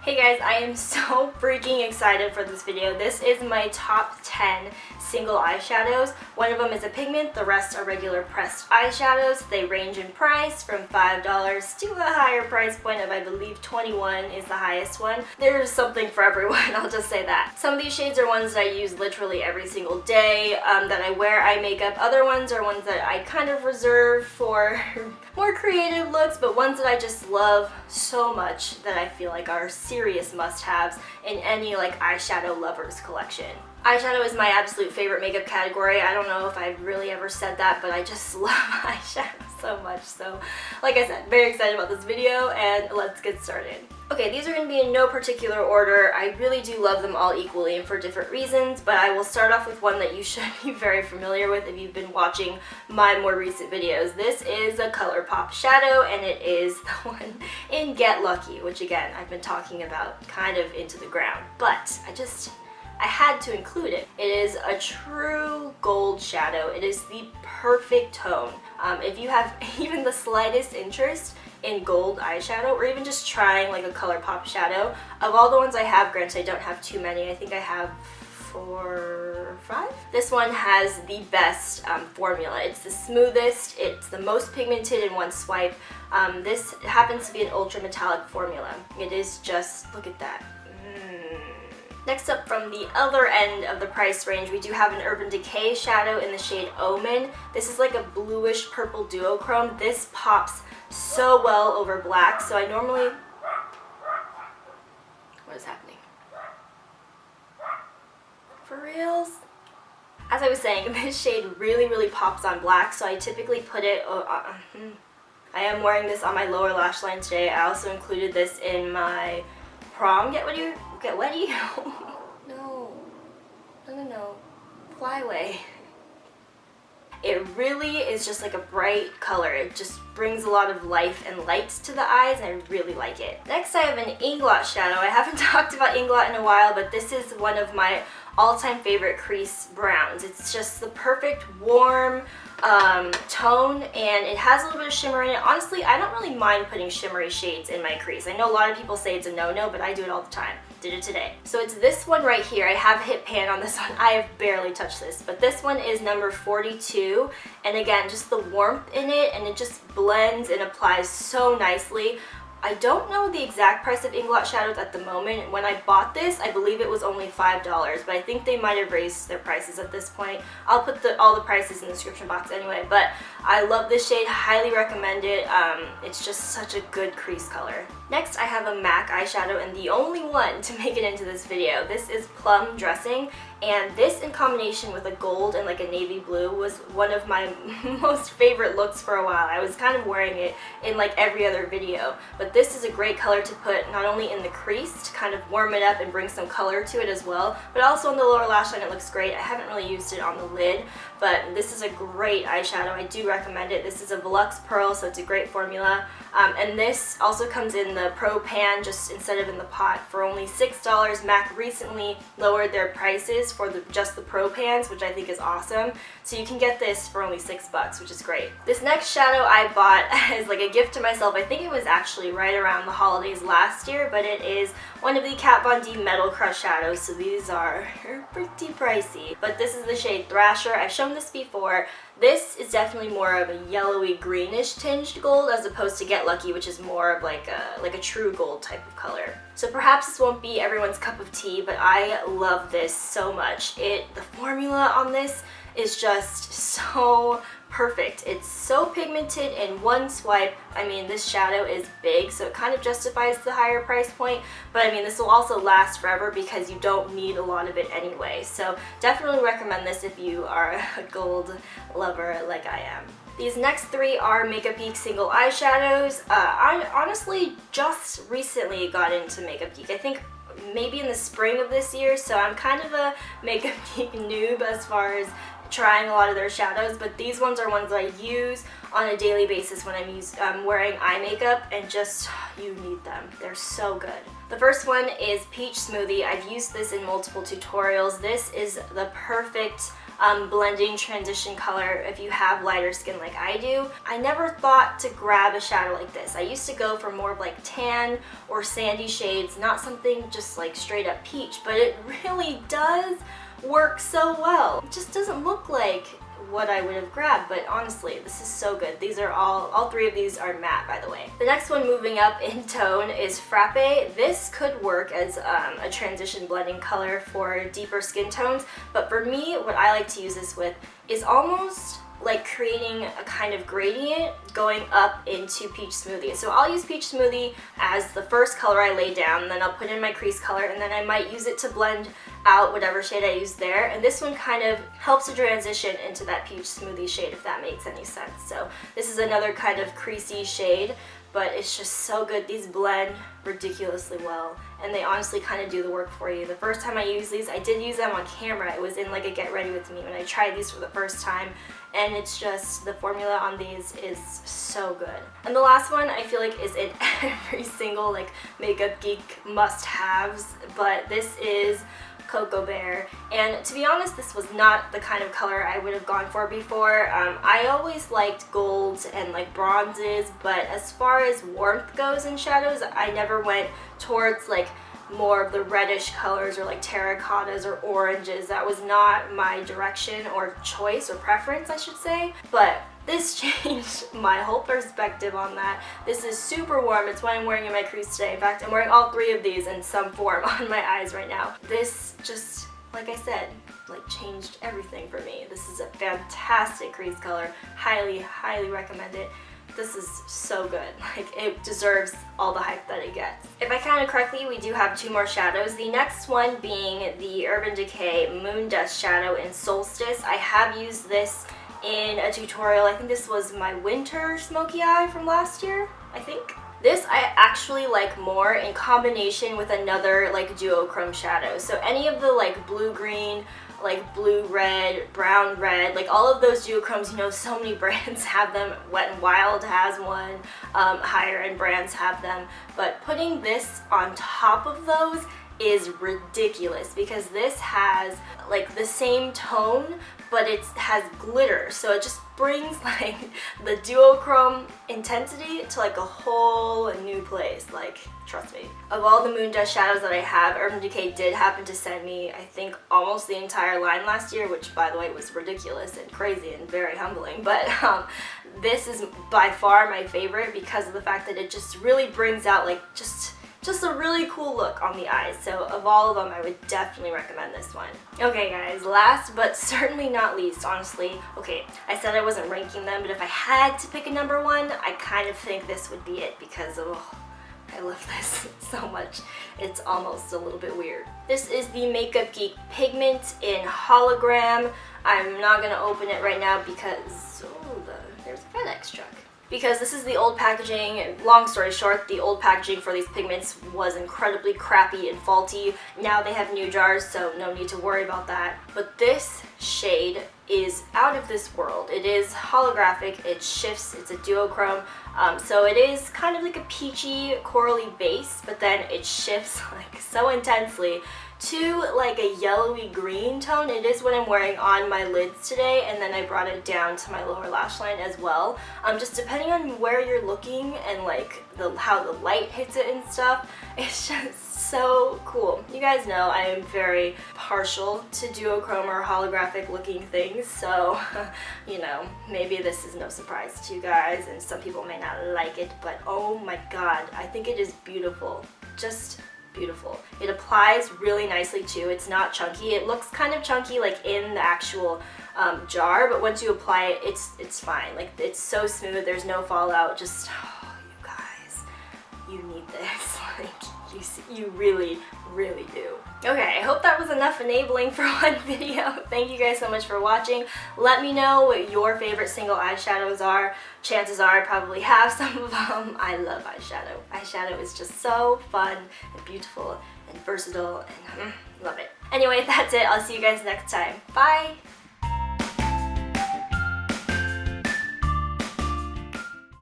Hey guys, I am so freaking excited for this video. This is my top 10 single eyeshadows. One of them is a pigment, the rest are regular pressed eyeshadows. They range in price from $5 to a higher price point of, I believe, $21 is the highest one. There's something for everyone, I'll just say that. Some of these shades are ones that I use literally every single day, that I wear eye makeup. Other ones are ones that I kind of reserve for more creative looks, but ones that I just love so much that I feel like are serious must-haves in any like eyeshadow lovers collection. Eyeshadow is my absolute favorite makeup category. I don't know if I've really ever said that, but I just love eyeshadow so much. So, like I said, very excited about this video, and let's get started. Okay, these are going to be in no particular order. I really do love them all equally and for different reasons, but I will start off with one that you should be very familiar with if you've been watching my more recent videos. This is a Colourpop shadow, and it is the one in Get Lucky, which again, I've been talking about kind of into the ground, but I had to include it. It is a true gold shadow. It is the perfect tone. If you have even the slightest interest in gold eyeshadow, or even just trying like a Colourpop shadow, of all the ones I have, granted I don't have too many, I think I have 4 or 5. This one has the best formula. It's the smoothest, it's the most pigmented in one swipe. This happens to be an ultra metallic formula. It is just, look at that. Next up, from the other end of the price range, we do have an Urban Decay shadow in the shade Omen. This is like a bluish purple duochrome. This pops so well over black, so I normally... What is happening? For reals? As I was saying, this shade really pops on black, so I typically put it... I am wearing this on my lower lash line today. I also included this in my prom Get Ready? No. Fly away. It really is just like a bright color. It just brings a lot of life and light to the eyes, and I really like it. Next I have an Inglot shadow. I haven't talked about Inglot in a while, but this is one of my all-time favorite crease browns. It's just the perfect warm tone, and it has a little bit of shimmer in it. Honestly, I don't really mind putting shimmery shades in my crease. I know a lot of people say it's a no-no, but I do it all the time. Did it today. So it's this one right here. I have hit pan on this one. I have barely touched this, but this one is number 42, and again, just the warmth in it, and it just blends and applies so nicely. I don't know the exact price of Inglot shadows at the moment. When I bought this, I believe it was only $5, but I think they might have raised their prices at this point. I'll put all the prices in the description box anyway, but I love this shade, highly recommend it. It's just such a good crease color. Next, I have a MAC eyeshadow, and the only one to make it into this video. This is Plum Dressing, and this in combination with a gold and like a navy blue was one of my most favorite looks for a while. I was kind of wearing it in like every other video, but this is a great color to put not only in the crease to kind of warm it up and bring some color to it as well, but also on the lower lash line. It looks great. I haven't really used it on the lid, but this is a great eyeshadow. I do recommend it. This is a Velux Pearl, so it's a great formula. And this also comes in the Pro Pan, just instead of in the pot, for only $6. MAC recently lowered their prices for just the Pro Pans, which I think is awesome. So you can get this for only $6, which is great. This next shadow I bought as like a gift to myself. I think it was actually right around the holidays last year, but it is one of the Kat Von D Metal Crush shadows, so these are pretty pricey. But this is the shade Thrasher. I've shown this before. This is definitely more of a yellowy greenish tinged gold as opposed to Get Lucky, which is more of like a true gold type of color. So perhaps this won't be everyone's cup of tea, but I love this so much. The formula on this is just so perfect. It's so pigmented in one swipe. I mean, this shadow is big, so it kind of justifies the higher price point, but I mean, this will also last forever because you don't need a lot of it anyway. So definitely recommend this if you are a gold lover like I am. These next three are MakeupGeek single eyeshadows. I honestly just recently got into MakeupGeek. I think maybe in the spring of this year, so I'm kind of a MakeupGeek noob as far as trying a lot of their shadows, but these ones are ones that I use on a daily basis when I'm wearing eye makeup, and just, you need them. They're so good. The first one is Peach Smoothie. I've used this in multiple tutorials. This is the perfect blending transition color if you have lighter skin like I do. I never thought to grab a shadow like this. I used to go for more of like tan or sandy shades, not something just like straight up peach, but it really does work so well. It just doesn't look like what I would have grabbed, but honestly, this is so good. These are all three of these are matte, by the way. The next one moving up in tone is Frappe. This could work as a transition blending color for deeper skin tones, but for me, what I like to use this with is almost like creating a kind of gradient going up into Peach Smoothie. So I'll use Peach Smoothie as the first color I lay down, and then I'll put in my crease color, and then I might use it to blend out whatever shade I use there. And this one kind of helps to transition into that Peach Smoothie shade, if that makes any sense. So this is another kind of creasy shade, but it's just so good. These blend ridiculously well, and they honestly kind of do the work for you. The first time I used these, I did use them on camera. It was in like a get ready with me when I tried these for the first time, and it's just, the formula on these is so good. And the last one I feel like is in every single like MakeupGeek must-haves, but this is Cocoa Bear, and to be honest, this was not the kind of color I would have gone for before. I always liked golds and like bronzes, but as far as warmth goes in shadows, I never went towards like more of the reddish colors or like terracottas or oranges. That was not my direction or choice or preference, I should say, but this changed my whole perspective on that. This is super warm. It's what I'm wearing in my crease today. In fact, I'm wearing all three of these in some form on my eyes right now. This just, like I said, like changed everything for me. This is a fantastic crease color. Highly, highly recommend it. This is so good. Like, it deserves all the hype that it gets. If I counted correctly, we do have two more shadows. The next one being the Urban Decay Moondust shadow in Solstice. I have used this in a tutorial. I think this was my winter smoky eye from last year, I think. This I actually like more in combination with another like duochrome shadow. So any of the like blue-green, like blue-red, brown-red, like all of those duochromes, you know, so many brands have them. Wet n Wild has one, higher-end brands have them. But putting this on top of those is ridiculous because this has like the same tone, but it has glitter, so it just brings like the duochrome intensity to like a whole new place. Like, trust me. Of all the Moondust shadows that I have, Urban Decay did happen to send me, I think, almost the entire line last year, which by the way was ridiculous and crazy and very humbling, but this is by far my favorite because of the fact that it just really brings out like just a really cool look on the eyes. So of all of them, I would definitely recommend this one. Okay guys, last but certainly not least, honestly, okay, I said I wasn't ranking them, but if I had to pick a number one, I kind of think this would be it because I love this so much. It's almost a little bit weird. This is the MakeupGeek Pigment in Hologram. I'm not gonna open it right now because, there's a FedEx truck. Because this is the old packaging. Long story short, the old packaging for these pigments was incredibly crappy and faulty. Now they have new jars, so no need to worry about that. But this shade is out of this world. It is holographic, it shifts, it's a duochrome, so it is kind of like a peachy, corally base, but then it shifts like so intensely to like a yellowy green tone. It is what I'm wearing on my lids today, and then I brought it down to my lower lash line as well. Just depending on where you're looking and like how the light hits it and stuff, it's just so cool. You guys know I am very partial to duochrome or holographic looking things, so you know, maybe this is no surprise to you guys, and some people may not like it, but oh my god, I think it is beautiful. Just beautiful. It applies really nicely too. It's not chunky. It looks kind of chunky like in the actual jar, but once you apply it, it's fine. Like, it's so smooth. There's no fallout. Just, oh, you guys, you need this. Like, you really, really do. Okay, I hope that was enough enabling for one video. Thank you guys so much for watching. Let me know what your favorite single eyeshadows are. Chances are I probably have some of them. I love eyeshadow. Eyeshadow is just so fun and beautiful and versatile, and love it. Anyway, that's it. I'll see you guys next time. Bye!